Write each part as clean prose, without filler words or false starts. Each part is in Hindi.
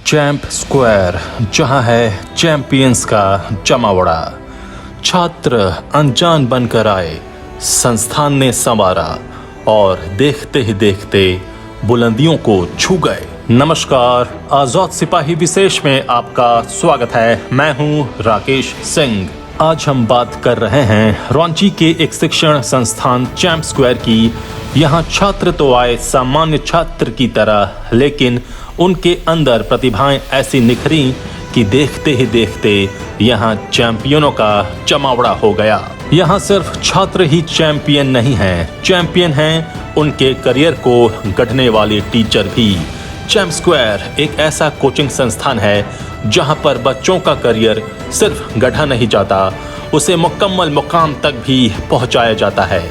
चैंप स्क्वायर, जहां है चैंपियंस का जमावड़ा। छात्र अनजान बनकर आए, संस्थान ने संवारा और देखते ही देखते बुलंदियों को छू गए। नमस्कार, आजाद सिपाही विशेष में आपका स्वागत है। मैं हूं राकेश सिंह। आज हम बात कर रहे हैं रांची के एक शिक्षण संस्थान चैंप स्क्वायर की। यहाँ छात्र तो आए सामान्य छात्र की तरह, लेकिन उनके अंदर प्रतिभाएं ऐसी निखरी कि देखते ही देखते यहाँ चैंपियनों का जमावड़ा हो गया। यहाँ सिर्फ छात्र ही चैंपियन नहीं हैं, चैंपियन हैं उनके करियर को गढ़ने वाले टीचर भी। चैंप स्क्वायर एक ऐसा कोचिंग संस्थान है जहाँ पर बच्चों का करियर सिर्फ गढ़ा नहीं जाता, उसे मुकम्मल मुकाम तक भी पहुँचाया जाता है।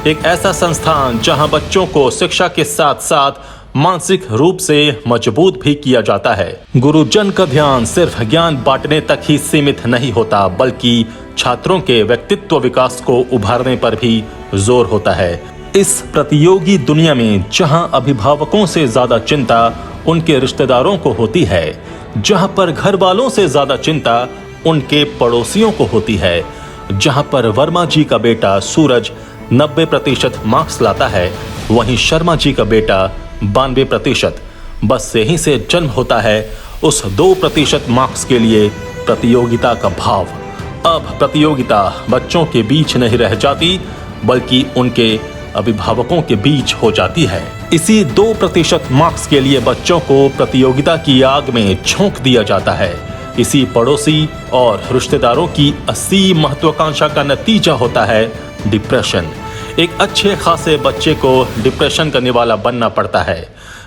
एक ऐसा संस्थान जहाँ बच्चों को शिक्षा के साथ साथ मानसिक रूप से मजबूत भी किया जाता है। गुरुजन का ध्यान सिर्फ ज्ञान बांटने तक ही सीमित नहीं होता, बल्कि छात्रों के व्यक्तित्व विकास को उभारने पर भी जोर होता है। इस प्रतियोगी दुनिया में जहां अभिभावकों से ज्यादा चिंता उनके रिश्तेदारों को होती है, जहां पर घर वालों से ज्यादा चिंता उनके पड़ोसियों को होती है, जहां पर वर्मा जी का बेटा सूरज 90% मार्क्स लाता है, वहीं शर्मा जी का बेटा 92%। बस यहीं से जन्म होता है उस 2% मार्क्स के लिए प्रतियोगिता का भाव। अब प्रतियोगिता बच्चों के बीच नहीं रह जाती, बल्कि उनके अभिभावकों के बीच हो जाती है। इसी 2% मार्क्स के लिए बच्चों को प्रतियोगिता की आग में झोंक दिया जाता है। इसी पड़ोसी और रिश्तेदारों की असीम महत्वाकांक्षा का नतीजा होता है डिप्रेशन। एक अच्छे खासे बच्चे को डिप्रेशन का निवाला बनना पड़ता है।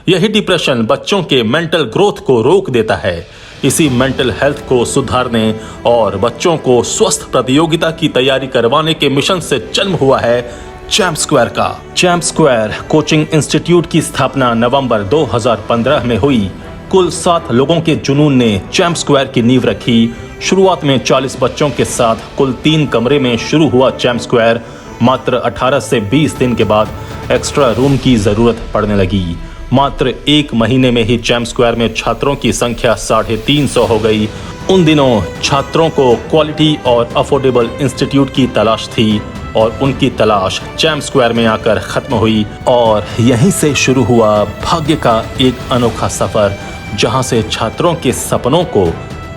यही डिप्रेशन बच्चों के मेंटल ग्रोथ को रोक देता है। इसी मेंटल हेल्थ को सुधारने और बच्चों को स्वस्थ प्रतियोगिता की तैयारी करवाने के मिशन से जन्म हुआ है चैंप स्क्वायर का। चैंप स्क्वायर कोचिंग इंस्टीट्यूट की स्थापना नवंबर 2015 में हुई। कुल 7 लोगों के जुनून ने चैंप स्क्वायर की नींव रखी। शुरुआत में 40 बच्चों के साथ कुल 3 कमरे में शुरू हुआ चैंप स्क्वायर। मात्र 18 से 20 दिन के बाद एक्स्ट्रा रूम की जरूरत पड़ने लगी। मात्र 1 महीने में ही चैंप स्क्वायर में छात्रों की संख्या 350 हो गई। उन दिनों छात्रों को क्वालिटी और अफोर्डेबल इंस्टीट्यूट की तलाश थी और उनकी तलाश चैंप स्क्वायर में आकर खत्म हुई और यहीं से शुरू हुआ भाग्य का एक अनोखा सफर, जहां से छात्रों के सपनों को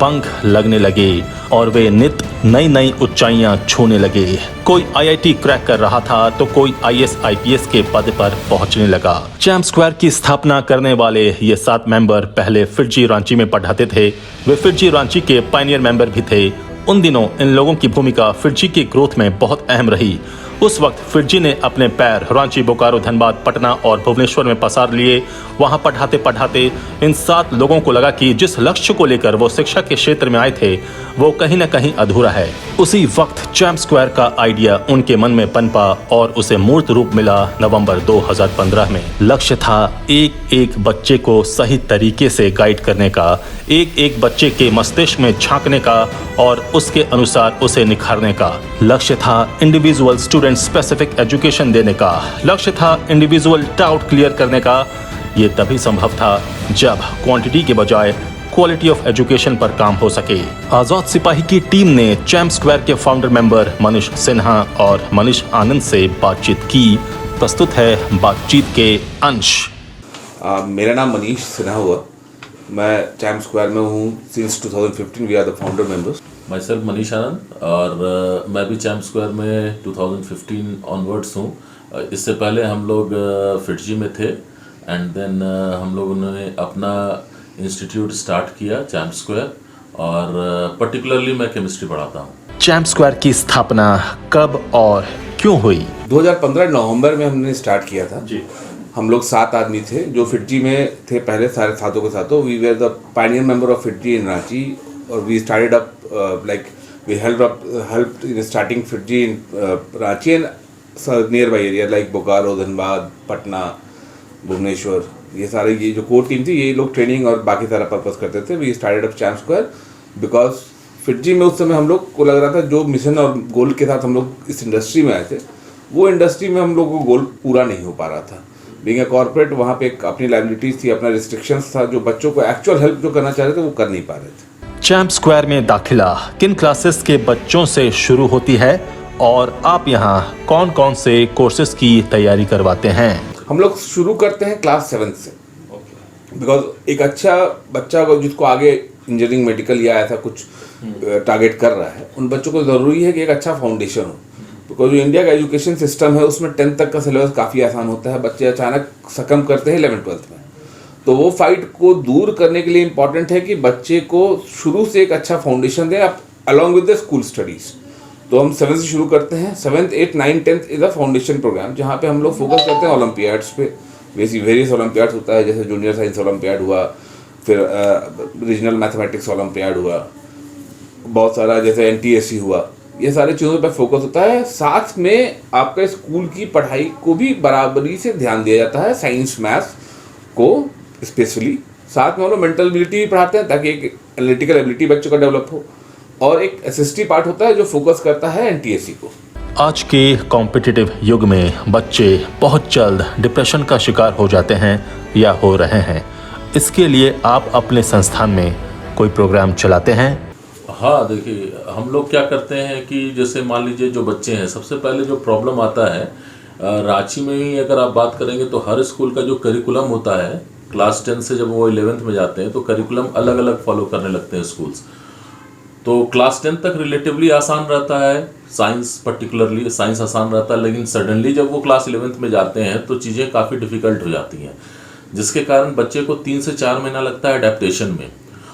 पंख लगने लगे और वे नित नई नई ऊंचाइयां छूने लगे। कोई आईआईटी क्रैक कर रहा था तो कोई आईएएस आईपीएस के पद पर पहुंचने लगा। चैंप स्क्वायर की स्थापना करने वाले ये 7 मेंबर पहले फिरजी रांची में पढ़ाते थे। वे फिरजी रांची के पायनियर मेंबर भी थे। उन दिनों इन लोगों की भूमिका फिरजी की ग्रोथ में बहुत अहम रही। उस वक्त फिरजी ने अपने पैर रांची, बोकारो, धनबाद, पटना और भुवनेश्वर में पसार लिए। वहां पढ़ाते पढ़ाते इन 7 लोगों को लगा कि जिस लक्ष्य को लेकर वो शिक्षा के क्षेत्र में आए थे वो कहीं न कहीं अधूरा है। उसी वक्त चैंप स्क्वायर का आइडिया उनके मन में पनपा और उसे मूर्त रूप मिला नवंबर 2015 में। लक्ष्य था एक एक बच्चे को सही तरीके से गाइड करने का, एक एक बच्चे के मस्तिष्क में झांकने का और उसके अनुसार उसे निखारने का। लक्ष्य था इंडिविजुअल स्टूडेंट स्पेसिफिक एजुकेशन देने का। लक्ष्य था इंडिविजुअल डाउट क्लियर करने का। ये तभी संभव था जब क्वांटिटी के बजाय क्वालिटी ऑफ एजुकेशन पर काम हो सके। आजाद सिपाही की टीम ने चैंप स्क्वायर के फाउंडर मेंबर मनीष सिन्हा और मनीष आनंद से बातचीत की। प्रस्तुत है बातचीत के अंश। मेरा नाम मनीष सिन्हा हुआ। मैं चैंप स्क्वायर में हूँ since 2015। We are the founder members. Myself Manish Anand और मैं भी चैंप स्क्वायर में 2015 ऑनवर्ड्स हूँ। इससे पहले हम लोग फिटजी में थे एंड देन हम लोगों ने अपना इंस्टीट्यूट स्टार्ट किया चैंप स्क्वायर और पर्टिकुलरली मैं केमिस्ट्री पढ़ाता हूँ। चैंप स्क्वायर की स्थापना कब और क्यों हुई? 2015 नवंबर में हमने स्टार्ट किया था जी। हम लोग 7 आदमी थे जो फिटजी में थे पहले, सारे सातों के सातों। We were the pioneer member of FIITJEE in Ranchi और we started up like we helped in starting Fitji in Ranchi and nearby area like Bokaro, Dhanbad, Patna, Bhubaneswar. ये सारे ये जो कोर टीम थी ये लोग ट्रेनिंग और बाकी सारा पर्पस करते थे। We started up Champ Square because FIITJEE में उस समय हम लोग को लग रहा था जो मिशन और गोल के साथ हम लोग इस इंडस्ट्री में आए थे वो इंडस्ट्री में हम लोग को गोल पूरा नहीं हो पा रहा था। बीइंग अ कॉर्पोरेट वहाँ पे एक अपनी लाइबिलिटीज थी, अपना रिस्ट्रिक्शंस था, जो बच्चों को एक्चुअल हेल्प जो करना चाह रहे थे वो कर नहीं पा रहे थे। चैम्प स्क्वायर में दाखिला किन क्लासेस के बच्चों से शुरू होती है और आप यहाँ कौन कौन से कोर्सेज की तैयारी करवाते हैं? हम लोग शुरू करते हैं क्लास 7 से, बिकॉज एक अच्छा बच्चा को जिसको आगे इंजीनियरिंग, मेडिकल या ऐसा कुछ टारगेट कर रहा है, उन बच्चों को ज़रूरी है कि एक अच्छा फाउंडेशन हो। बिकॉज जो इंडिया का एजुकेशन सिस्टम है उसमें 10th तक का सिलेबस काफ़ी आसान होता है, बच्चे अचानक सकम करते हैं 11th-12th में। तो वो फाइट को दूर करने के लिए इम्पॉर्टेंट है कि बच्चे को शुरू से एक अच्छा फाउंडेशन दें along with the school studies. तो हम 7th से शुरू करते हैं। 7th, 8th, 9th, 10th is a foundation programme, जहाँ पे हम लोग फोकस करते हैं ओलंपियाड्स पे। वेरियस ओलंपियाड्स होता है, जैसे जूनियर साइंस ओलंपियाड हुआ, फिर रीजनल मैथमेटिक्स ओलंपियाड हुआ, बहुत सारा जैसे NTSC हुआ, ये सारी चीज़ों पर फोकस होता है। साथ में आपका स्कूल की पढ़ाई को भी बराबरी से ध्यान दिया जाता है, साइंस मैथ्स को स्पेशली। साथ में हम लोग मेंटल एबिलिटी भी पढ़ाते हैं ताकि एक एनालिटिकल एबिलिटी बच्चों का डेवलप हो, और एक SST पार्ट होता है जो फोकस करता है NTSC को। आज के कॉम्पिटिटिव युग में बच्चे बहुत जल्द डिप्रेशन का शिकार हो जाते हैं या हो रहे हैं। इसके लिए आप अपने संस्थान में कोई प्रोग्राम चलाते हैं? हाँ, देखिए हम लोग क्या करते हैं कि जैसे मान लीजिए जो बच्चे हैं, सबसे पहले जो प्रॉब्लम आता है रांची में ही अगर आप बात करेंगे तो हर स्कूल का जो करिकुलम होता है, क्लास 10 से जब वो 11th में जाते हैं तो करिकुलम अलग अलग फॉलो करने लगते हैं स्कूल्स। तो क्लास 10 तक रिलेटिवली आसान रहता है, साइंस पर्टिकुलरली साइंस आसान रहता है, लेकिन सडनली जब वो क्लास 11th में जाते हैं तो चीज़ें काफ़ी डिफ़िकल्ट हो जाती हैं, जिसके कारण बच्चे को 3 से 4 महीना लगता है अडेप्टेशन में।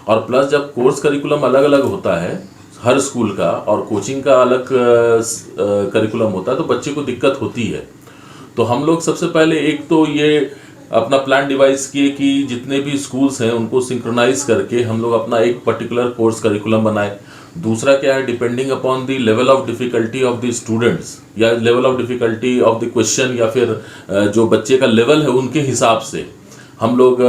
और प्लस जब कोर्स करिकुलम अलग अलग होता है हर स्कूल का और कोचिंग का अलग करिकुलम होता है, तो बच्चे को दिक्कत होती है। तो हम लोग सबसे पहले एक तो ये अपना प्लान डिवाइस किए कि जितने भी स्कूल्स हैं उनको सिंक्रोनाइज करके हम लोग अपना एक पर्टिकुलर कोर्स करिकुलम बनाए। दूसरा क्या है, depending upon the level of difficulty of the students या level of difficulty of the question या फिर जो बच्चे का लेवल है उनके हिसाब से हम लोग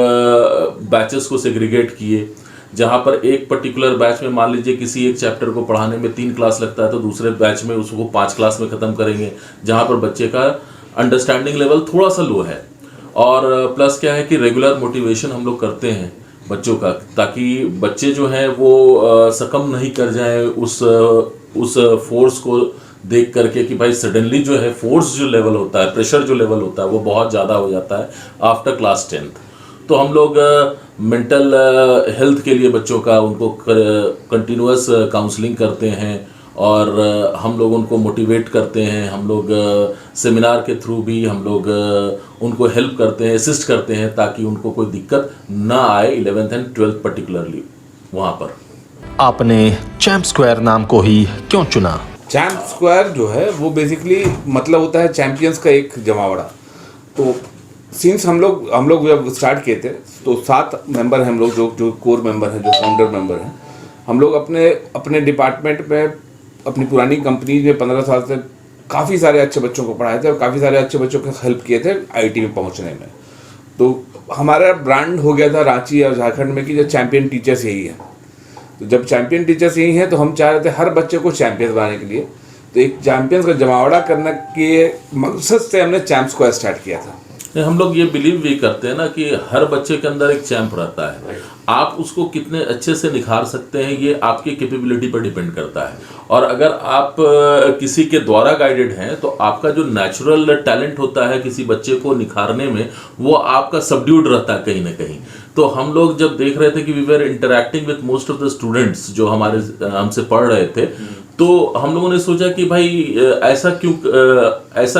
बैचेस को सेग्रीगेट किए, जहाँ पर एक पर्टिकुलर बैच में मान लीजिए किसी एक चैप्टर को पढ़ाने में 3 क्लास लगता है तो दूसरे बैच में उसको 5 क्लास में ख़त्म करेंगे, जहाँ पर बच्चे का अंडरस्टैंडिंग लेवल थोड़ा सा लो है। और प्लस क्या है कि रेगुलर मोटिवेशन हम लोग करते हैं बच्चों का, ताकि बच्चे जो हैं वो सकम नहीं कर जाएं उस फोर्स को देख करके कि भाई सडनली जो है फोर्स जो लेवल होता है, प्रेशर जो लेवल होता है वो बहुत ज़्यादा हो जाता है आफ्टर क्लास 10th। तो हम लोग मेंटल हेल्थ के लिए बच्चों का उनको कंटिन्यूअस काउंसलिंग करते हैं और हम लोग उनको मोटिवेट करते हैं। हम लोग सेमिनार के थ्रू भी हम लोग उनको हेल्प करते हैं, असिस्ट करते हैं, ताकि उनको कोई दिक्कत ना आए 11th एंड 12th पर्टिकुलरली वहाँ पर। आपने चैम्प स्क्वायर नाम को ही क्यों चुना? चैम्प स्क्वायर जो है वो बेसिकली मतलब होता है चैंपियंस का एक जमावड़ा। तो सिंस हम लोग जब स्टार्ट किए थे तो 7 मेंबर हैं हम लोग, जो कोर मेंबर हैं, जो फाउंडर मेंबर हैं। हम लोग अपने डिपार्टमेंट में अपनी पुरानी कंपनी में 15 साल से काफ़ी सारे अच्छे बच्चों को पढ़ाए थे और काफ़ी सारे अच्छे बच्चों को हेल्प किए थे IIT में पहुंचने में। तो हमारा ब्रांड हो गया था रांची और झारखंड में कि जो चैंपियन टीचर्स यही है। तो जब चैंपियन टीचर्स यही हैं तो हम चाह रहे थे हर बच्चे को चैंपियन बनाने के लिए, तो एक चैंपियंस का जमावड़ा करने के मकसद से हमने चैम्प स्क्वायर स्टार्ट किया था। हम लोग ये बिलीव भी करते हैं ना कि हर बच्चे के अंदर एक चैंप रहता है, आप उसको कितने अच्छे से निखार सकते हैं ये आपकी कैपेबिलिटी पर डिपेंड करता है। और अगर आप किसी के द्वारा गाइडेड हैं तो आपका जो नेचुरल टैलेंट होता है किसी बच्चे को निखारने में, वो आपका सबड्यूड रहता है कहीं ना कहीं। तो हम लोग जब देख रहे थे कि we were interacting with most of the students जो हमसे पढ़ रहे थे, तो हम लोगों ने सोचा कि भाई ऐसा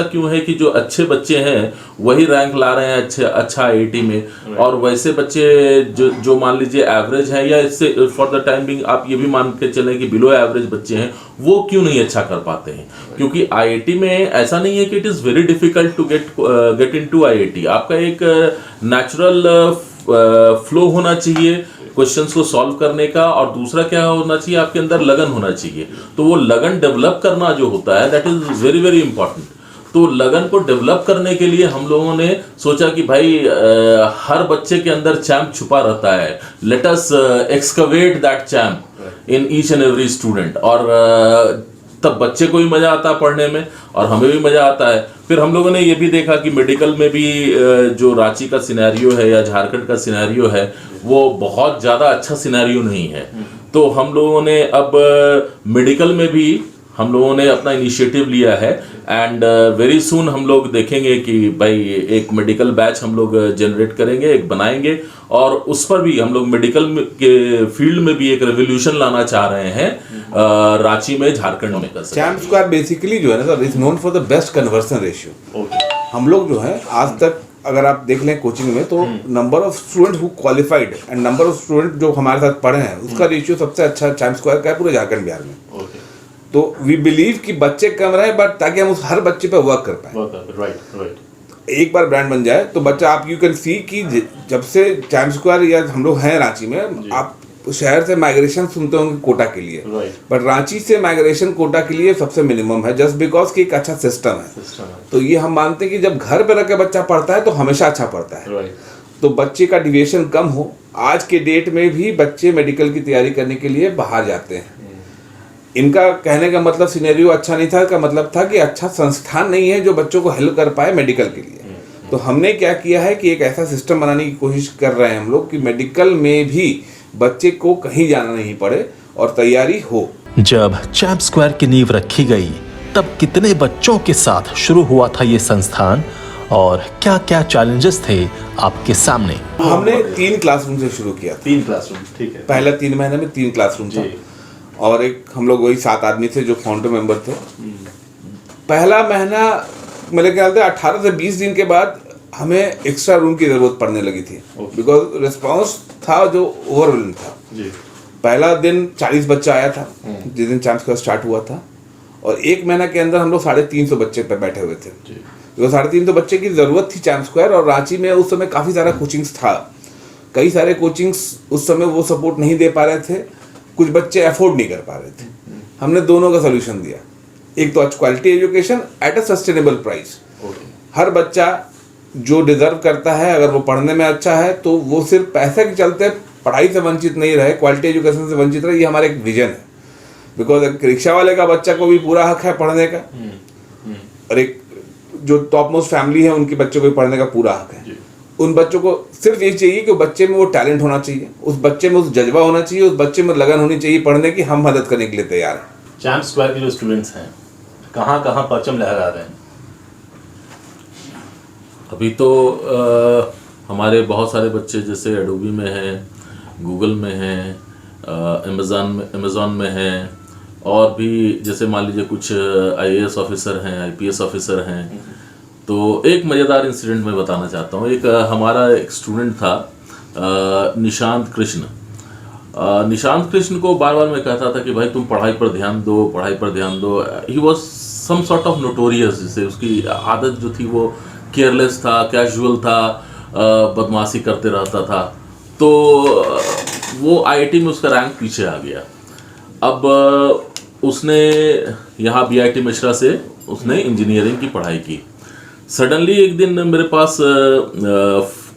क्यों है कि जो अच्छे बच्चे हैं वही रैंक ला रहे हैं अच्छा IIT में, और वैसे बच्चे जो मान लीजिए एवरेज हैं या इससे फॉर द टाइम बिंग आप ये भी मान के चलें कि बिलो एवरेज बच्चे हैं, वो क्यों नहीं अच्छा कर पाते हैं। क्योंकि IIT में ऐसा नहीं है कि it is very difficult to get into IIT। आपका एक नेचुरल फ्लो होना चाहिए क्वेश्चंस को सॉल्व करने का, और दूसरा क्या होना चाहिए, आपके अंदर लगन होना चाहिए। तो वो लगन डेवलप करना जो होता है that is very very important. तो लगन को डेवलप करने के लिए हम लोगों ने सोचा कि भाई हर बच्चे के अंदर चैंप छुपा रहता है, let us excavate that champ in each and every student. और तब बच्चे को भी मजा आता है पढ़ने में और हमें भी मजा आता है। फिर हम लोगों ने ये भी देखा कि मेडिकल में भी जो रांची का सिनेरियो है या झारखंड का सिनेरियो है वो बहुत ज़्यादा अच्छा सिनेरियो नहीं है। तो हम लोगों ने अब मेडिकल में भी हम लोगों ने अपना इनिशिएटिव लिया है एंड वेरी सून हम लोग देखेंगे कि भाई एक मेडिकल बैच हम लोग जनरेट करेंगे, एक बनाएंगे और उस पर भी हम लोग मेडिकल के फील्ड में भी एक रेवोल्यूशन लाना चाह रहे हैं रांची में, झारखंड में कर सकते हैं। चैम्प स्क्वायर बेसिकली जो है ना sir is known for the best conversion ratio. हम लोग जो है आज तक अगर आप देख लें कोचिंग में तो number of student who qualified and number of student जो हमारे साथ पढ़े हैं उसका रेशियो सबसे अच्छा चैम्प स्क्वायर का है पूरे झारखंड बिहार में। तो वी बिलीव कि बच्चे कम रहे बट ताकि हम उस हर बच्चे पे वर्क कर पाए। राइट। एक बार ब्रांड बन जाए तो बच्चा आप यू कैन सी कि जब से चैम्प स्क्वायर या हम लोग हैं रांची में, आप शहर से माइग्रेशन सुनते होंगे कोटा के लिए, बट रांची से माइग्रेशन कोटा के लिए सबसे मिनिमम है जस्ट बिकॉज कि एक अच्छा सिस्टम है। तो ये हम मानते हैं कि जब घर पे रह के बच्चा पढ़ता है तो हमेशा अच्छा पढ़ता है। तो बच्चे का डिविएशन कम हो। आज के डेट में भी बच्चे मेडिकल की तैयारी करने के लिए बाहर जाते हैं। इनका कहने का मतलब सिनेरियो अच्छा नहीं था, का मतलब था कि अच्छा संस्थान नहीं है जो बच्चों को हेल्प कर पाए मेडिकल के लिए। तो हमने क्या किया है कि एक ऐसा सिस्टम बनाने की कोशिश कर रहे हैं हम लोग कि मेडिकल में भी बच्चे को कहीं जाना नहीं पड़े और तैयारी हो। जब चैम्प स्क्वायर की नींव रखी गई तब कितने बच्चों के साथ शुरू हुआ था ये संस्थान और क्या क्या चैलेंजेस थे आपके सामने? हमने 3 क्लासरूम से शुरू किया था। 3 क्लासरूम, ठीक है। पहला 3 महीने में 3 क्लासरूम था और एक हम लोग वही 7 आदमी थे जो फाउंडर मेंबर थे। पहला महीना मेरे ख्याल से 18 से 20 दिन के बाद हमें एक्स्ट्रा रूम की जरूरत पड़ने लगी थी बिकॉज रिस्पांस था जो ओवरवेलमिंग था। पहला दिन 40 बच्चा आया था जिस दिन चैम्प स्क्वायर स्टार्ट हुआ था और 1 महीना के अंदर हम लोग 350 बच्चे पे बैठे हुए थे। बिकॉज 350 बच्चे की जरूरत थी चैम्प स्क्वायर और रांची में उस समय काफ़ी सारा कोचिंग्स था। कई सारे कोचिंग्स उस समय वो सपोर्ट नहीं दे पा रहे थे, कुछ बच्चे अफोर्ड नहीं कर पा रहे थे। हमने दोनों का सोल्यूशन दिया। एक तो quality education at a sustainable price. हर बच्चा जो डिजर्व करता है अगर वो पढ़ने में अच्छा है तो वो सिर्फ पैसे के चलते पढ़ाई से वंचित नहीं रहे, क्वालिटी एजुकेशन से वंचित रहे। ये हमारा एक विजन है। बिकॉज एक रिक्शा वाले का बच्चा को भी पूरा हक है पढ़ने का और एक जो टॉप मोस्ट फैमिली है उनके बच्चों को भी पढ़ने का पूरा हक है। उन बच्चों को सिर्फ ये चाहिए कि बच्चे में वो टैलेंट होना चाहिए, उस बच्चे में उस जज्बा होना चाहिए, उस बच्चे में लगन होनी चाहिए पढ़ने की। हम मदद करने के लिए तैयार हैं। चैम्प स्क्वायर के जो स्टूडेंट्स हैं कहाँ कहाँ परचम लहरा रहे हैं? अभी तो हमारे बहुत सारे बच्चे जैसे एडोबी में हैं, गूगल में हैं, अमेज़ॉन में हैं और भी जैसे मान लीजिए कुछ IAS ऑफिसर हैं, IPS ऑफिसर हैं। तो एक मज़ेदार इंसिडेंट मैं बताना चाहता हूँ। एक हमारा एक स्टूडेंट था निशांत कृष्ण। निशांत कृष्ण को बार बार मैं कहता था कि भाई तुम पढ़ाई पर ध्यान दो, पढ़ाई पर ध्यान दो। He was some sort of notorious, जैसे उसकी आदत जो थी वो केयरलेस था, कैजुअल था, बदमाशी करते रहता था। तो वो IIT में उसका रैंक पीछे आ गया। अब उसने यहाँ BIT मिश्रा से उसने इंजीनियरिंग की पढ़ाई की। सडनली एक दिन मेरे पास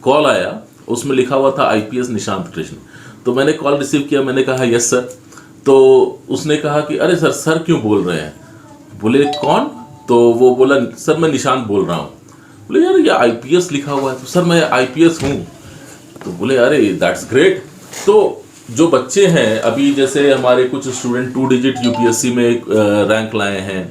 कॉल आया, उसमें लिखा हुआ था IPS निशांत कृष्ण। तो मैंने कॉल रिसीव किया, मैंने कहा यस सर। तो उसने कहा कि अरे सर क्यों बोल रहे हैं? बोले कौन? तो वो बोला सर मैं निशांत बोल रहा हूँ। बोले यार ये IPS लिखा हुआ है। तो सर मैं IPS हूँ। तो बोले अरे दैट्स ग्रेट। तो जो बच्चे हैं अभी जैसे हमारे कुछ स्टूडेंट 2 डिजिट UPSC में रैंक लाए हैं,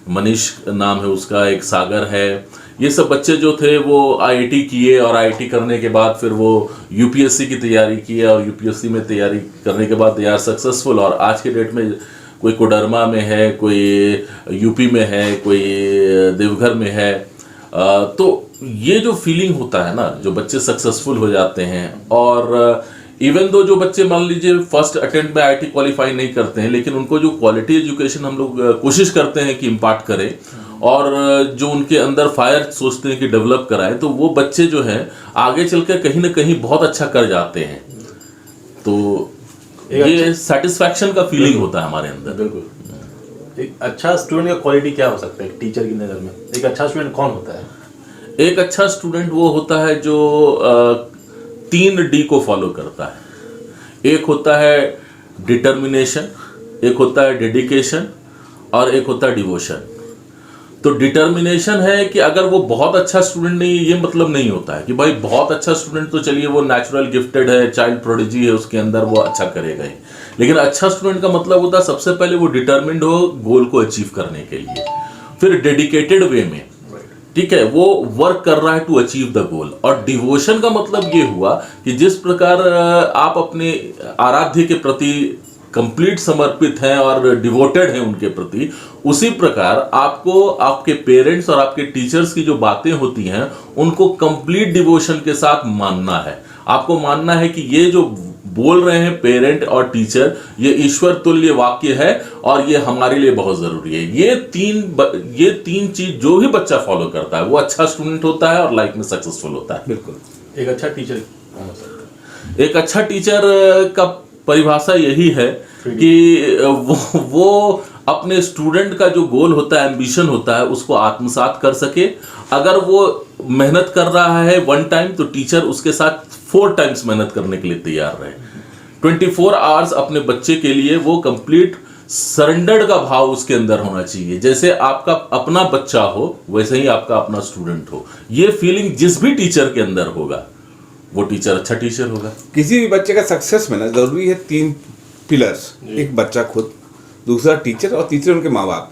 मनीष नाम है उसका, एक सागर है। ये सब बच्चे जो थे वो IIT किए और IIT करने के बाद फिर वो UPSC की तैयारी किए और UPSC में तैयारी करने के बाद दे आर सक्सेसफुल। और आज के डेट में कोई कोडरमा में है, कोई UP में है, कोई देवघर में है। तो ये जो फीलिंग होता है ना, जो बच्चे सक्सेसफुल हो जाते हैं और इवन दो जो बच्चे मान लीजिए फर्स्ट अटेम्प्ट में IIT क्वालिफाई नहीं करते हैं, लेकिन उनको जो क्वालिटी एजुकेशन हम लोग कोशिश करते हैं कि इम्पार्ट करें और जो उनके अंदर फायर सोचते हैं कि डेवलप कराएं, तो वो बच्चे जो हैं आगे चलकर कहीं ना कहीं बहुत अच्छा कर जाते हैं। तो ये सेटिस्फैक्शन का फीलिंग होता है हमारे अंदर। बिल्कुल। एक अच्छा स्टूडेंट का क्वालिटी क्या हो सकता है टीचर की नज़र में? एक अच्छा स्टूडेंट कौन होता है? एक अच्छा स्टूडेंट वो होता है जो 3 D को फॉलो करता है। एक होता है डिटर्मिनेशन, एक होता है डेडिकेशन और एक होता है डिवोशन। तो डिटर्मिनेशन है कि अगर वो बहुत अच्छा स्टूडेंट नहीं है, ये मतलब नहीं होता है कि भाई बहुत अच्छा स्टूडेंट तो चलिए वो नेचुरल गिफ्टेड है, चाइल्ड प्रोडिजी है, उसके अंदर वो अच्छा करेगा ही। लेकिन अच्छा स्टूडेंट का मतलब होता है सबसे पहले वो डिटर्मिन्ड हो गोल को अचीव करने के लिए, फिर डेडिकेटेड वे में, ठीक है, वो वर्क कर रहा है टू अचीव द गोल। और डिवोशन का मतलब ये हुआ कि जिस प्रकार आप अपने आराध्य के प्रति कंप्लीट समर्पित हैं और डिवोटेड हैं उनके प्रति, उसी प्रकार आपको आपके पेरेंट्स और आपके टीचर्स की जो बातें होती हैं उनको कंप्लीट डिवोशन के साथ मानना है। आपको मानना है कि ये जो बोल रहे हैं पेरेंट और टीचर, ये ईश्वर तुल्य वाक्य है और ये हमारे लिए बहुत जरूरी है। ये तीन चीज जो भी बच्चा फॉलो करता है वो अच्छा स्टूडेंट होता है और लाइफ में सक्सेसफुल होता है। बिल्कुल। एक अच्छा टीचर, एक अच्छा टीचर का परिभाषा यही है कि वो अपने स्टूडेंट का जो गोल होता है, एम्बिशन होता है, उसको आत्मसात कर सके। अगर वो मेहनत कर रहा है 1 टाइम तो टीचर उसके साथ 4 टाइम्स मेहनत करने के लिए तैयार रहे। 24 आवर्स अपने बच्चे के लिए वो कंप्लीट सरेंडर्ड का भाव उसके अंदर होना चाहिए। जैसे आपका अपना बच्चा हो वैसे ही आपका अपना स्टूडेंट हो। ये फीलिंग जिस भी टीचर के अंदर होगा वो टीचर अच्छा टीचर होगा। किसी भी बच्चे का सक्सेस में ना जरूरी है 3 पिलर्स, एक बच्चा खुद, दूसरा टीचर और तीसरे उनके माँ बाप।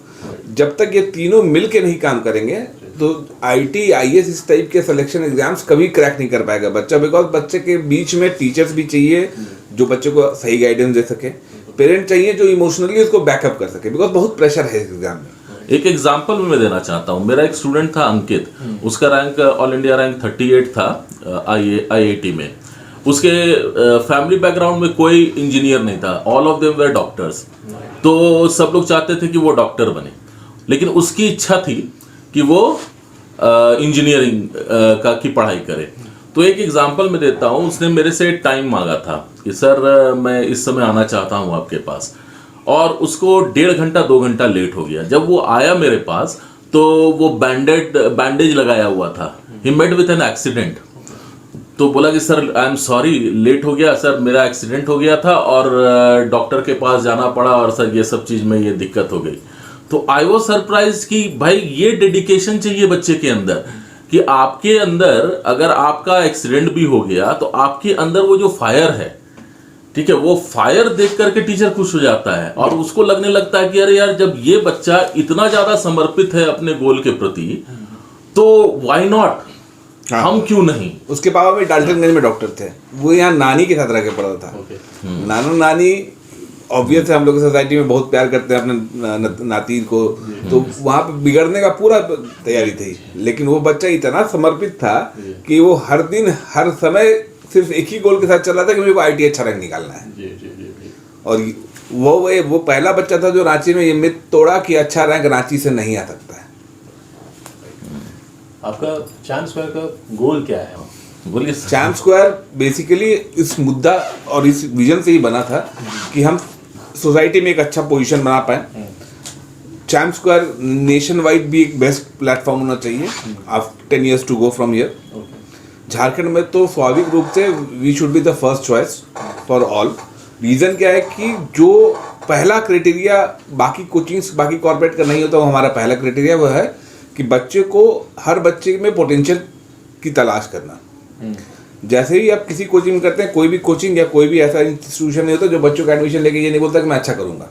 जब तक ये तीनों मिल के नहीं काम करेंगे तो IIT IAS इस टाइप के सिलेक्शन एग्जाम्स कभी क्रैक नहीं कर पाएगा बच्चा, बिकॉज बच्चे के बीच में टीचर्स भी चाहिए जो बच्चे को सही गाइडेंस दे सके, पेरेंट चाहिए जो इमोशनली उसको बैकअप कर सके, बिकॉज बहुत प्रेशर है इस एग्जाम में। एक एग्जाम्पल मैं देना चाहता हूँ। मेरा एक स्टूडेंट था अंकित, उसका रैंक ऑल इंडिया रैंक 38 था IIT में। उसके फैमिली बैकग्राउंड में कोई इंजीनियर नहीं था, all of them were doctors. तो सब लोग चाहते थे कि वो डॉक्टर बने, लेकिन उसकी इच्छा थी कि वो इंजीनियरिंग की पढ़ाई करे। तो एक एग्जांपल मैं देता हूँ, उसने मेरे से टाइम मांगा था कि सर मैं इस समय आना चाहता हूँ आपके पास, और उसको 1.5 घंटा 2 घंटा लेट हो गया। जब वो आया मेरे पास तो वो बैंडेज लगाया हुआ था। He met with an accident. तो बोला कि sir I am sorry late हो गया सर, मेरा एक्सीडेंट हो गया था और डॉक्टर के पास जाना पड़ा और सर ये सब चीज़ में ये दिक्कत हो गई। तो आई वॉज सरप्राइज कि भाई ये डेडिकेशन चाहिए बच्चे के अंदर कि आपके अंदर अगर आपका एक्सीडेंट भी हो गया तो आपके अंदर वो जो फायर है, ठीक है, वो फायर देख करके टीचर खुश हो जाता है और उसको लगने लगता है कि अरे यार जब ये बच्चा इतना ज्यादा समर्पित है अपने गोल के प्रति तो व्हाई नॉट, हम क्यों नहीं। उसके पापा भी डाल्टनगंज में डॉक्टर थे, वो यहाँ नानी के साथ रह के पढ़ा था। नाना नानी ऑब्वियस है हम लोग सोसाइटी में बहुत प्यार करते हैं अपने नाती को, तो वहाँ पे बिगड़ने का पूरा तैयारी थी, लेकिन वो बच्चा इतना समर्पित था कि वो हर दिन हर समय सिर्फ एक ही गोल के साथ चल रहा था कि मेरे को IIT अच्छा रैंक निकालना है। और वो पहला बच्चा था जो रांची में ये मिथ तोड़ा कि अच्छा रैंक रांची से नहीं आ सकता है। आपका चैम्प स्क्वायर का गोल क्या है? बोलिए। चैम्प स्क्वायर बेसिकली इस मुद्दा और इस विजन से ही बना था कि हम सोसाइटी में एक अच्छा पोजीशन बना पाए। चैम्प स्क्वायर नेशन वाइड भी एक बेस्ट प्लेटफॉर्म होना चाहिए after 10 years to go from here. Jharkhand में तो स्वाभाविक रूप से we should be the first choice for all. Reason क्या है कि जो पहला क्राइटेरिया बाकी कोचिंग्स बाकी कॉर्पोरेट का नहीं होता, वो हमारा पहला क्राइटेरिया वो है कि बच्चे को हर बच्चे में पोटेंशियल की तलाश करना। जैसे ही आप किसी कोचिंग में करते हैं, कोई भी कोचिंग या कोई भी ऐसा इंस्टीट्यूशन नहीं होता जो बच्चों का एडमिशन लेके ये नहीं बोलता कि मैं अच्छा करूँगा।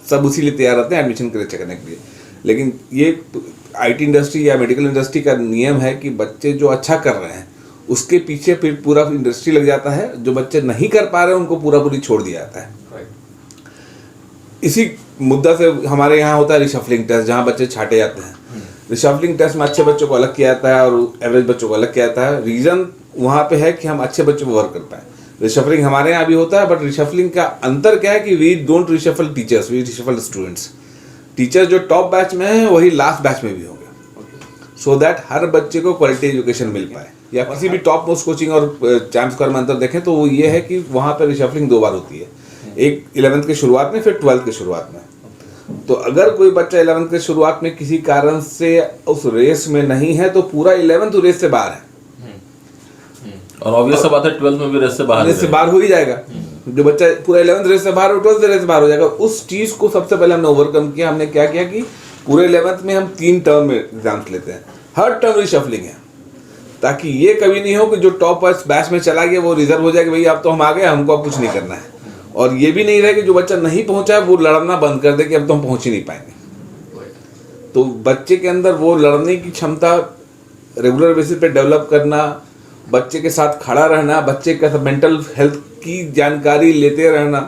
सब उसी लिए तैयार रहते हैं एडमिशन अच्छा करने के लिए। लेकिन ये IT इंडस्ट्री या मेडिकल इंडस्ट्री का नियम है कि बच्चे जो अच्छा कर रहे हैं उसके पीछे फिर पूरा इंडस्ट्री लग जाता है, जो बच्चे नहीं कर पा रहे हैं उनको पूरा पूरी छोड़ दिया जाता है। इसी मुद्दा से हमारे यहाँ होता है रिशफलिंग टेस्ट, जहाँ बच्चे छाटे जाते हैं। रिशफलिंग टेस्ट में अच्छे बच्चों को अलग किया जाता है और एवरेज बच्चों को अलग किया जाता है। रीज़न वहाँ पे है कि हम अच्छे बच्चों को वर्क कर पाए। रिशफलिंग हमारे यहाँ भी होता है, बट रिशफलिंग का अंतर क्या है कि we don't reshuffle teachers, we reshuffle students. Teacher जो टॉप बैच में है वही लास्ट बैच में भी होंगे, सो दैट हर बच्चे को क्वालिटी एजुकेशन मिल पाए। या किसी भी टॉप मोस्ट कोचिंग और चैम्प स्क्वायर में अंतर देखें तो वो ये है कि वहाँ पर रिशफलिंग 2 बार होती है, एक 11th के शुरुआत में, फिर 12th के शुरुआत में। तो अगर कोई बच्चा 11th के शुरुआत में किसी कारण से उस रेस में नहीं है तो पूरा 11th रेस से बाहर है, और ऑब्वियस बात है 12th में भी रेस से बाहर हो ही जाएगा। जो बच्चा पूरा 11th रेस से बाहर और 12th रेस से बाहर हो जाएगा, उस चीज को सबसे पहले हमने ओवरकम किया। हमने क्या किया कि पूरे 11th में हम 3 टर्म में एग्जाम्स लेते हैं, हर टर्म रिशफलिंग है, ताकि ये कभी नहीं हो कि जो टॉप बैच में चला गया वो रिजर्व हो जाए कि भाई अब तो हम आ गए, हमको अब कुछ नहीं करना है। और ये भी नहीं रहे कि जो बच्चा नहीं पहुंचा है वो लड़ना बंद कर दे कि अब तो हम पहुंच ही नहीं पाएंगे। तो बच्चे के अंदर वो लड़ने की क्षमता रेगुलर बेसिस पे डेवलप करना, बच्चे के साथ खड़ा रहना, बच्चे का मेंटल हेल्थ की जानकारी लेते रहना।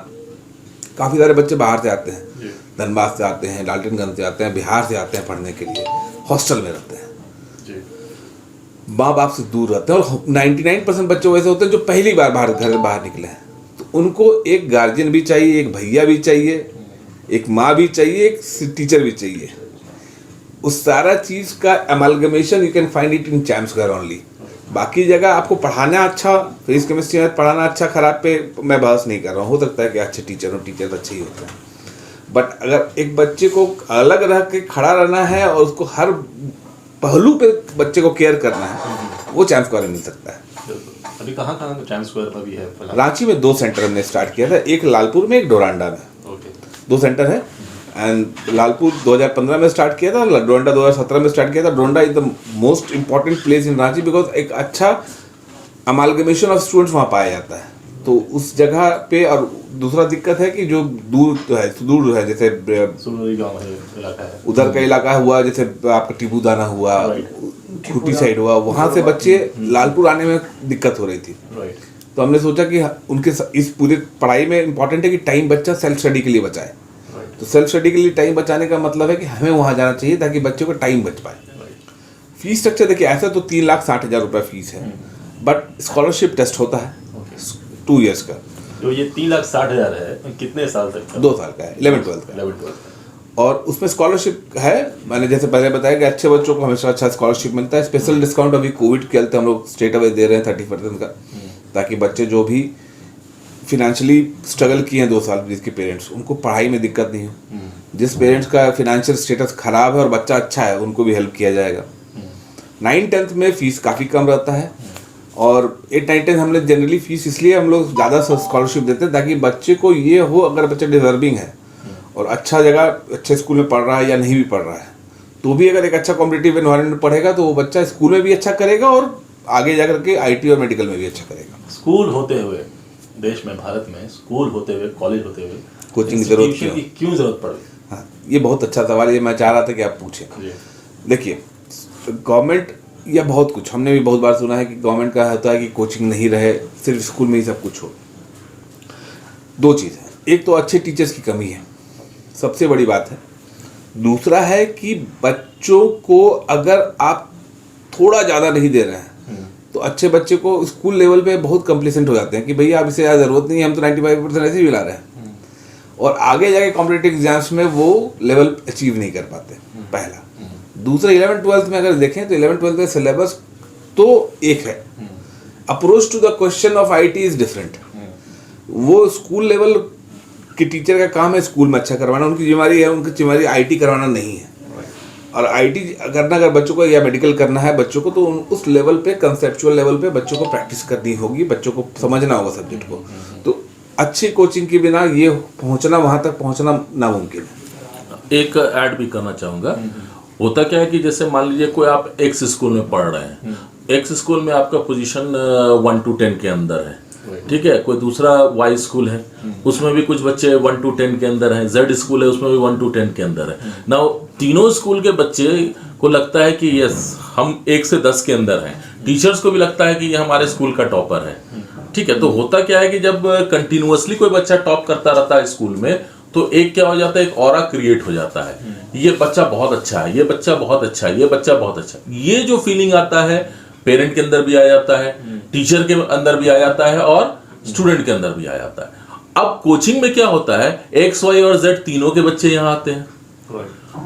काफ़ी सारे बच्चे बाहर से आते हैं, धनबाद से आते हैं, डाल्टनगंज से आते हैं, बिहार से आते हैं पढ़ने के लिए, हॉस्टल में रहते हैं, माँ बाप से दूर रहते हैं। और 99% बच्चे वैसे होते हैं जो पहली बार घर से बाहर निकले हैं। तो उनको एक गार्जियन भी चाहिए, एक भैया भी चाहिए, एक माँ भी चाहिए, एक टीचर भी चाहिए। उस सारा चीज़ का amalgamation you can find it in champ square only. बाकी जगह आपको पढ़ाना अच्छा, फिजिक्स केमिस्ट्री में पढ़ाना अच्छा खराब पे मैं बहस नहीं कर रहा हूँ, हो सकता है कि अच्छे टीचर हो, टीचर अच्छे ही होते हैं, बट अगर एक बच्चे को अलग रह के खड़ा रहना है और उसको हर पहलू पे बच्चे को केयर करना है, वो चैम्प स्क्वायर में मिल सकता है। अभी कहाँ चैम्प स्क्वायर पर भी है? रांची में 2 सेंटर हमने स्टार्ट किया था, एक लालपुर में, एक डोरांडा में। 2 सेंटर है। एंड लालपुर 2015 में स्टार्ट किया था, डोरंडा 2017 में स्टार्ट किया था। Doranda is the most important place in Ranchi because एक अच्छा अमालगमेशन ऑफ स्टूडेंट्स वहाँ पाया जाता है। तो उस जगह पे, और दूसरा दिक्कत है कि जो दूर है जैसे उधर का इलाका हुआ, जैसे आपका टिबूदाना हुआ, खूटी साइड हुआ, वहाँ से बच्चे लालपुर आने में दिक्कत हो रही थी। तो हमने सोचा कि उनके इस पूरे पढ़ाई में इम्पोर्टेंट है कि टाइम बच्चा सेल्फ स्टडी के लिए बचाए। तो सेल्फ स्टडी के लिए टाइम बचाने का मतलब है कि हमें वहाँ जाना चाहिए ताकि बच्चों को टाइम बच पाए। फीस स्ट्रक्चर देखिए, ऐसा तो 3,60,000 रुपये फीस है, बट स्कॉलरशिप टेस्ट होता है 2 ईयर्स का। जो ये 3,60,000 है कितने साल तक का? 2 साल का है, 11-12 का। 11-12 और उसमें स्कॉलरशिप है, मैंने जैसे पहले बताया कि अच्छे बच्चों को हमेशा अच्छा स्कॉलरशिप मिलता है। स्पेशल डिस्काउंट अभी कोविड के चलते हम लोग स्टेट अवेज दे रहे हैं 30% का, ताकि बच्चे जो भी फिनेंशियली स्ट्रगल किए हैं 2 साल, जिसके पेरेंट्स, उनको पढ़ाई में दिक्कत नहीं हो। जिस पेरेंट्स का फिनेंशियल स्टेटस खराब है और बच्चा अच्छा है, उनको भी हेल्प किया जाएगा। 9-10th में फीस काफ़ी कम रहता है, और 8-9-10 हम लोग जनरली फीस इसलिए हम लोग ज़्यादा स्कॉलरशिप देते हैं ताकि बच्चे को ये हो, अगर बच्चा डिजर्विंग है और अच्छा जगह अच्छे स्कूल में पढ़ रहा है या नहीं भी पढ़ रहा है, तो भी अगर एक अच्छा कॉम्पिटिटिव एनवायरनमेंट में पढ़ेगा तो वो बच्चा स्कूल में भी अच्छा करेगा और आगे जाकर के IT और मेडिकल में भी अच्छा करेगा। स्कूल होते हुए देश में, भारत में स्कूल होते हुए, कॉलेज होते हुए कोचिंग की जरूरत क्यों जरूरत पड़ी? हाँ, ये बहुत अच्छा सवाल है, ये मैं चाह रहा था कि आप पूछें। देखिए, गवर्नमेंट या बहुत कुछ हमने भी बहुत बार सुना है कि गवर्नमेंट का होता है कि कोचिंग नहीं रहे, सिर्फ स्कूल में ही सब कुछ हो। 2 चीज़ है, एक तो अच्छे टीचर्स की कमी है, सबसे बड़ी बात है। दूसरा है कि बच्चों को अगर आप थोड़ा ज़्यादा नहीं दे रहे हैं तो अच्छे बच्चे को स्कूल लेवल पे बहुत कंप्लीसेंट हो जाते हैं कि भैया अब इसे ज़्यादा ज़रूरत नहीं है, हम तो 95% ऐसे ही मिला रहे हैं, और आगे जाके कॉम्पिटिटिव एग्जाम्स में वो लेवल अचीव नहीं कर पाते, पहला। दूसरा, 11th-12th में अगर देखें तो 11th-12th का सिलेबस तो एक है, approach to the question of IT is different. वो स्कूल लेवल के टीचर का काम है स्कूल में अच्छा करवाना, उनकी जिम्मेदारी है, उनकी जिम्मेदारी IT करवाना नहीं है। और IT करना अगर बच्चों को या मेडिकल करना है बच्चों को, तो उस लेवल पे, कंसेप्चुअल लेवल पे बच्चों को प्रैक्टिस करनी होगी, बच्चों को समझना होगा सब्जेक्ट को। तो अच्छी कोचिंग के बिना ये पहुंचना, वहाँ तक पहुंचना नामुमकिन है। एक ऐड भी करना चाहूँगा। होता क्या है कि जैसे मान लीजिए कोई आप X स्कूल में पढ़ रहे हैं, X स्कूल में आपका पोजीशन 1 to 10 के अंदर है, ठीक है। कोई दूसरा Y स्कूल है, उसमें भी कुछ बच्चे 1 to 10 के अंदर हैं, Z स्कूल है, उसमें भी 1 to 10 के अंदर है। नाउ तीनों स्कूल के बच्चे को लगता है कि यस हम 1 से 10 के अंदर हैं, टीचर्स को भी लगता है कि ये हमारे स्कूल का टॉपर है, ठीक है। तो होता क्या है कि जब कंटिन्यूअसली कोई बच्चा टॉप करता रहता है स्कूल में, तो एक क्या हो जाता है, एक ऑरा क्रिएट हो जाता है, ये बच्चा बहुत अच्छा है, ये बच्चा बहुत अच्छा है, ये बच्चा बहुत अच्छा है। ये जो फीलिंग आता है पेरेंट के अंदर भी आ जाता है, टीचर के अंदर भी आ जाता है, और स्टूडेंट के अंदर भी आ जाता है। अब कोचिंग में क्या होता है, X, Y और Z तीनों के बच्चे यहाँ आते हैं,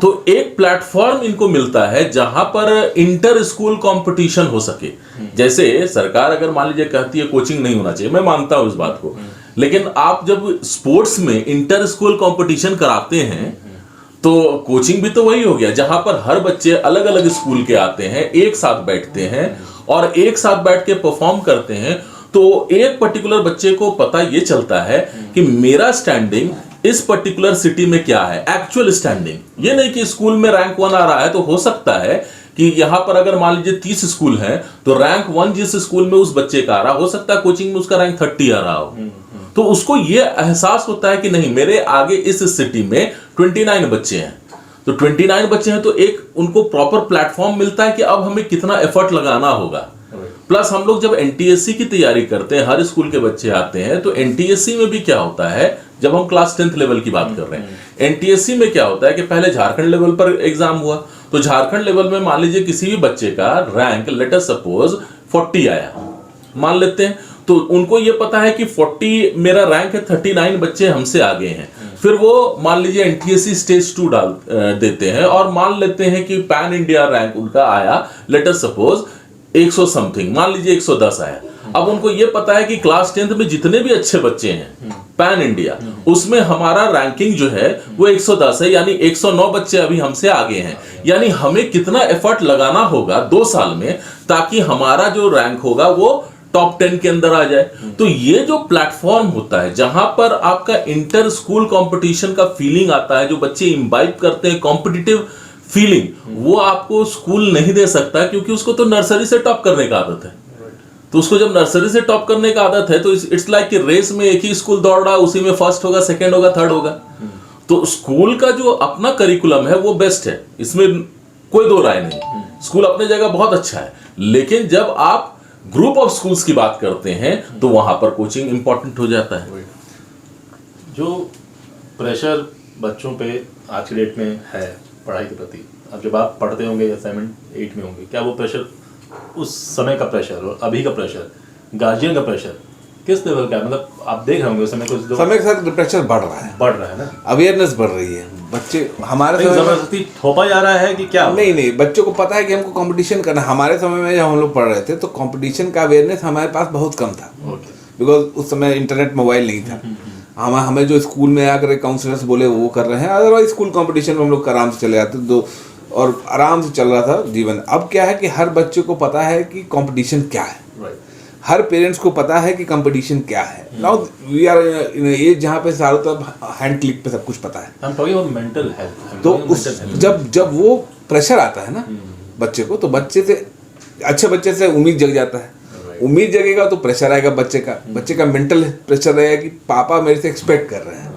तो एक प्लेटफॉर्म इनको मिलता है जहां पर इंटर स्कूल कंपटीशन हो सके। जैसे सरकार अगर मान लीजिए कहती है कोचिंग नहीं होना चाहिए, मैं मानता हूं इस बात को, लेकिन आप जब स्पोर्ट्स में इंटर स्कूल कंपटीशन कराते हैं तो कोचिंग भी तो वही हो गया, जहां पर हर बच्चे अलग अलग स्कूल के आते हैं, एक साथ बैठते हैं और एक साथ बैठ के परफॉर्म करते हैं। तो एक पर्टिकुलर बच्चे को पता ये चलता है कि मेरा स्टैंडिंग इस पर्टिकुलर सिटी में क्या है एक्चुअल स्टैंडिंग। ये नहीं कि स्कूल में रैंक 1 आ रहा है तो हो सकता है कि यहां पर अगर मान लीजिए 30 स्कूल हैं तो रैंक 1 जिस स्कूल में उस बच्चे का आ रहा, हो सकता है कोचिंग में उसका रैंक 30 आ रहा हो। तो उसको ये एहसास होता है कि नहीं, मेरे आगे इस सिटी में 29 बच्चे हैं, तो 29 बच्चे हैं तो एक उनको प्रॉपर प्लेटफॉर्म मिलता है कि अब हमें कितना एफर्ट लगाना होगा। प्लस हम लोग जब एनटीएससी की तैयारी करते हैं, हर स्कूल के बच्चे आते हैं, तो एनटीएससी में भी क्या होता है, जब हम क्लास 10th लेवल की बात कर रहे हैं, एनटीएससी में क्या होता है कि पहले झारखंड लेवल पर एग्जाम हुआ, तो झारखंड लेवल में मान लीजिए किसी भी बच्चे का रैंक लेट अस सपोज 40 आया मान लेते हैं, तो उनको ये पता है कि 40 मेरा रैंक है, 39 बच्चे हमसे आगे हैं। फिर वो मान लीजिए एनटीएससी स्टेज 2 डाल देते हैं और मान लेते हैं कि पैन इंडिया रैंक उनका आया लेट अस सपोज 100 समथिंग, मान लीजिए 110 आया। अब उनको ये पता है कि क्लास 10th में जितने भी अच्छे बच्चे हैं पैन इंडिया, उसमें हमारा रैंकिंग जो है वो 110 है, यानी 109 बच्चे अभी हमसे आगे हैं। यानी हमें कितना एफर्ट लगाना होगा 2 साल में ताकि हमारा जो रैंक होगा वो टॉप 10 के अंदर आ जाए। तो ये जो प्लेटफॉर्म होता है जहां पर आपका इंटर स्कूल कंपटीशन का फीलिंग आता है, जो बच्चे इम्बाइब करते हैं कॉम्पिटिटिव फीलिंग, वो आपको स्कूल नहीं दे सकता, क्योंकि उसको तो नर्सरी से टॉप करने का आदत है। तो उसको जब नर्सरी से टॉप करने का आदत है तो इट्स लाइक कि रेस में एक ही स्कूल दौड़ रहा है, उसी में फर्स्ट होगा, सेकंड होगा, थर्ड होगा। तो स्कूल का जो अपना करिकुलम है वो बेस्ट है, इसमें कोई दो राय नहीं। स्कूल अपने जगह बहुत अच्छा है, लेकिन जब आप ग्रुप ऑफ स्कूल्स की बात करते हैं तो वहां पर कोचिंग इंपॉर्टेंट हो जाता है। जो प्रेशर बच्चों पे आज की डेट में है पढ़ाई के प्रति, अब जब आप पढ़ते होंगे असाइनमेंट 8 में होंगे, क्या वो प्रेशर उस समय का प्रेशर और अभी का प्रेशर, गार्जियन का प्रेशर किस लेवल का है? मतलब आप देख रहे होंगे उस समय कुछ समय के साथ प्रेशर बढ़ रहा है ना, अवेयरनेस बढ़ रही है। बच्चे हमारे समय जबरदस्ती थोपा जा रहा है कि क्या? नहीं, बच्चों को पता है कि हमको कंपटीशन करना। हमारे समय में जब हम लोग पढ़ रहे थे तो कंपटीशन का अवेयरनेस हमारे पास बहुत कम था, बिकॉज उस समय इंटरनेट मोबाइल नहीं था। हमें जो स्कूल में आकर काउंसलर्स बोले वो कर रहे हैं, अदरवाइज स्कूल कंपटीशन में हम लोग आराम से चले जाते तो और आराम से चल रहा था जीवन। अब क्या है कि हर बच्चे को पता है कि कंपटीशन क्या है, हर पेरेंट्स को पता है कि कंपटीशन क्या है। Now we are in age जहाँ पे चारों तरफ हैंड क्लिक पे सब कुछ पता है। मेंटल हेल्थ, तो उस जब वो प्रेशर आता है ना बच्चे को, तो बच्चे से अच्छे बच्चे से उम्मीद जग जाता है। उम्मीद जगेगा तो प्रेशर आएगा बच्चे का मेंटल प्रेशर रहेगा कि पापा मेरे से एक्सपेक्ट कर रहे हैं,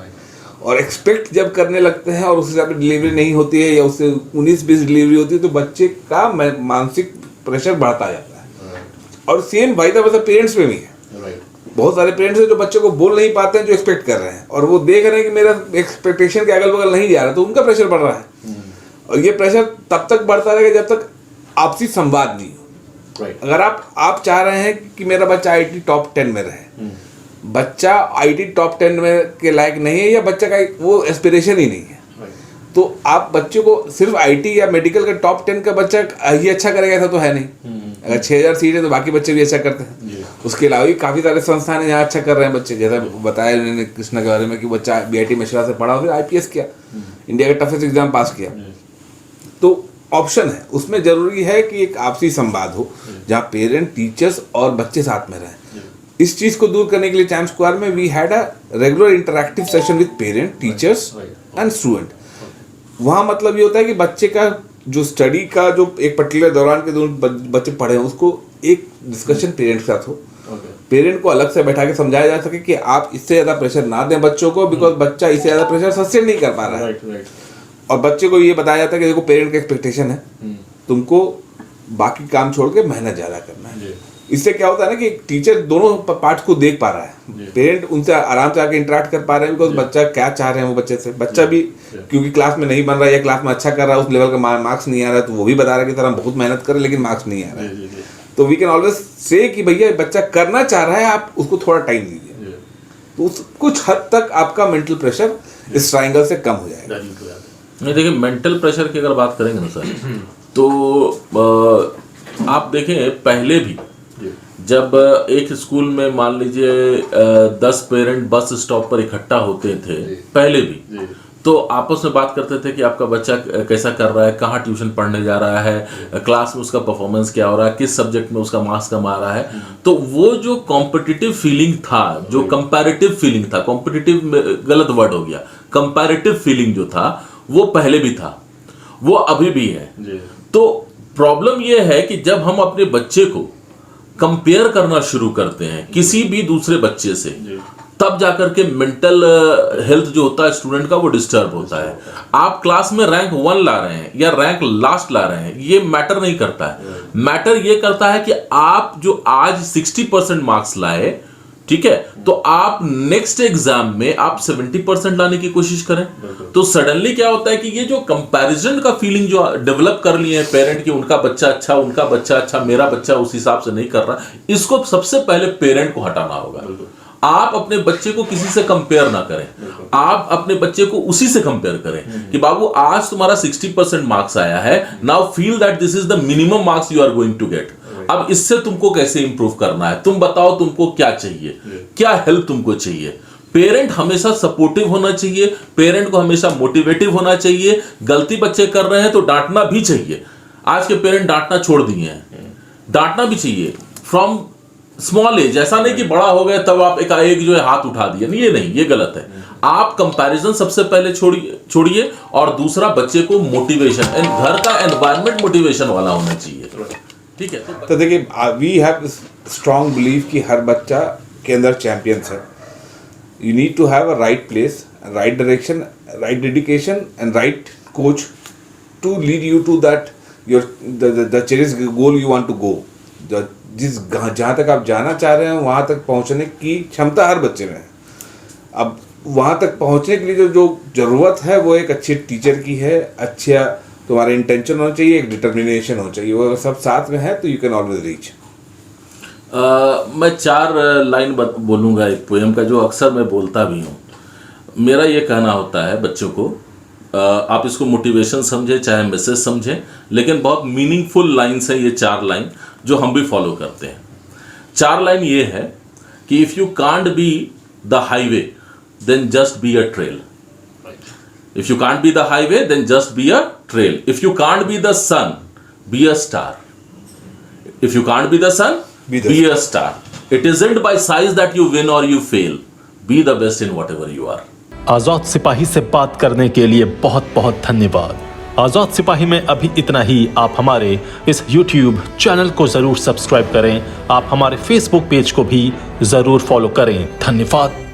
और एक्सपेक्ट जब करने लगते हैं और उस हिसाब से डिलीवरी नहीं होती है या उससे 19-20 डिलीवरी होती है तो बच्चे का मानसिक प्रेशर बढ़ता जाता है। और सेम वाइस वर्सा पेरेंट्स में भी है। बहुत सारे पेरेंट्स हैं जो बच्चे को बोल नहीं पाते हैं, जो एक्सपेक्ट कर रहे हैं, और वो देख रहे हैं कि मेरा एक्सपेक्टेशन के अगल बगल नहीं जा रहा, तो उनका प्रेशर बढ़ रहा है। और ये प्रेशर तब तक बढ़ता रहेगा जब तक आपसी संवाद नहीं हो। अगर आप चाह रहे हैं कि मेरा बच्चा आईटी टॉप 10 में रहे, बच्चा आईटी टॉप 10 में के लायक नहीं है या बच्चा का वो एस्पिरेशन ही नहीं है, तो आप बच्चे को सिर्फ आईटी या मेडिकल का टॉप 10 का बच्चा ही अच्छा करेगा ऐसा तो है नहीं। अगर 6000 सीट है तो बाकी बच्चे भी अच्छा करते हैं। उसके अलावा भी काफ़ी सारे संस्थान हैं जहाँ अच्छा कर रहे हैं बच्चे, जैसा बताया उन्होंने कृष्णा के बारे में कि बच्चा बीआईटी मिश्रा से पढ़ा, फिर आईपीएस किया, इंडिया का टफेस्ट एग्जाम पास किया। तो ऑप्शन है, उसमें जरूरी है कि एक आपसी संवाद हो जहाँ पेरेंट, टीचर्स और बच्चे साथ में रहें। इस चीज़ को दूर करने के लिए चैम्प स्क्वायर में we had a regular interactive session with parent, teachers and student. वहाँ मतलब ये होता है कि बच्चे का जो स्टडी का जो एक पर्टिकुलर दौरान के दौरान बच्चे पढ़े हैं उसको एक डिस्कशन पेरेंट के साथ हो। पेरेंट को अलग से बैठा के समझाया जा सके कि आप इससे ज़्यादा प्रेशर ना दें बच्चों को, बिकॉज बच्चा इससे ज़्यादा प्रेशर सस्टेन नहीं कर पा रहा है। और बच्चे को ये बताया जाता है कि देखो पेरेंट का एक्सपेक्टेशन है, तुमको बाकी काम छोड़ के मेहनत ज़्यादा करना है। इससे क्या होता है ना कि टीचर दोनों पार्ट्स को देख पा रहा है, पेरेंट उनसे आराम से आके इंटरेक्ट कर पा रहे हैं, बिकॉज बच्चा क्या चाह रहे हैं वो बच्चे से। बच्चा भी क्योंकि क्लास में नहीं बन रहा है या क्लास में अच्छा कर रहा है, उस लेवल का मार्क्स नहीं आ रहा है, तो वो भी बता रहा है कि सर हम बहुत मेहनत करें लेकिन मार्क्स नहीं आ रहा है। तो वी कैन ऑलवेज से कि भैया बच्चा करना चाह रहा है, आप उसको थोड़ा टाइम दीजिए, तो कुछ हद तक आपका मेंटल प्रेशर इस ट्रायंगल से कम हो जाएगा। नहीं, देखिए मेंटल प्रेशर की अगर बात करेंगे ना सर, तो आप देखें पहले भी जब एक स्कूल में मान लीजिए 10 पेरेंट बस स्टॉप पर इकट्ठा होते थे पहले भी, तो आपस में बात करते थे कि आपका बच्चा कैसा कर रहा है, कहाँ ट्यूशन पढ़ने जा रहा है, क्लास में उसका परफॉर्मेंस क्या हो रहा है, किस सब्जेक्ट में उसका मार्क्स कम आ रहा है। तो वो जो कॉम्पिटिटिव फीलिंग था, जो कंपैरेटिव फीलिंग था, कॉम्पिटिटिव गलत वर्ड हो गया, कंपैरेटिव फीलिंग जो था वो पहले भी था, वो अभी भी है। तो प्रॉब्लम ये है कि जब हम अपने बच्चे को कंपेयर करना शुरू करते हैं किसी भी दूसरे बच्चे से, तब जाकर के मेंटल हेल्थ जो होता है स्टूडेंट का वो डिस्टर्ब होता है। आप क्लास में रैंक 1 ला रहे हैं या रैंक लास्ट ला रहे हैं, ये मैटर नहीं करता है। मैटर ये करता है कि आप जो आज 60% मार्क्स लाए, ठीक है, तो आप नेक्स्ट एग्जाम में आप 70% लाने की कोशिश करें। तो सडनली क्या होता है कि ये जो कंपैरिजन का फीलिंग जो डेवलप कर लिए हैं पेरेंट की, उनका बच्चा अच्छा, उनका बच्चा अच्छा, मेरा बच्चा उस हिसाब से नहीं कर रहा, इसको सबसे पहले पेरेंट को हटाना होगा। आप अपने बच्चे को किसी से कंपेयर ना करें, आप अपने बच्चे को उसी से कंपेयर करें कि बाबू आज तुम्हारा 60% मार्क्स आया है, now feel that this is the minimum marks you are going to get. अब इससे तुमको कैसे इंप्रूव करना है, तुम बताओ तुमको क्या चाहिए, क्या हेल्प तुमको चाहिए। पेरेंट हमेशा सपोर्टिव होना चाहिए, पेरेंट को हमेशा मोटिवेटिव होना चाहिए। गलती बच्चे कर रहे हैं तो डांटना भी चाहिए। आज के पेरेंट डांटना छोड़ दिए हैं, डांटना भी चाहिए फ्रॉम स्मॉल एज। ऐसा नहीं कि बड़ा हो गया तब आप एकाएक जो है हाथ उठा दिए, ये नहीं, ये गलत है। आप कंपैरिजन सबसे पहले छोड़िए और दूसरा बच्चे को मोटिवेशन, घर का एनवायरनमेंट मोटिवेशन वाला होना चाहिए, ठीक है। तो देखिए, वी हैव स्ट्रॉन्ग बिलीव कि हर बच्चा के अंदर चैंपियंस है। You need to have a right place, right direction, right dedication and right coach to lead you to that your the cherish goal you want to go. जहाँ तक आप जाना चाह रहे हैं वहाँ तक पहुँचने की क्षमता हर बच्चे में है। अब वहाँ तक पहुँचने के लिए जो ज़रूरत है वो एक अच्छे टीचर की है, अच्छा तुम्हारा इंटेंशन होना चाहिए, एक डिटर्मिनेशन होना चाहिए। वो सब साथ में है तो यू कैन ऑलवेज रीच। मैं 4 लाइन बोलूँगा एक पोएम का, जो अक्सर मैं बोलता भी हूँ। मेरा ये कहना होता है बच्चों को, आप इसको मोटिवेशन समझे चाहे मैसेज समझें, लेकिन बहुत मीनिंगफुल लाइन्स हैं ये 4 लाइन जो हम भी फॉलो करते हैं। 4 लाइन ये है कि if you can't be the highway then just be a trail. If you can't be the highway, then just be a trail. If you can't be the sun, be a star. If you can't be the sun, be a star. It isn't by size that you win or you fail. Be the best in whatever you are. आजाद सिपाही से बात करने के लिए बहुत बहुत धन्यवाद। आजाद सिपाही में अभी इतना ही। आप हमारे इस YouTube चैनल को जरूर सब्सक्राइब करें, आप हमारे Facebook पेज को भी जरूर फॉलो करें। धन्यवाद।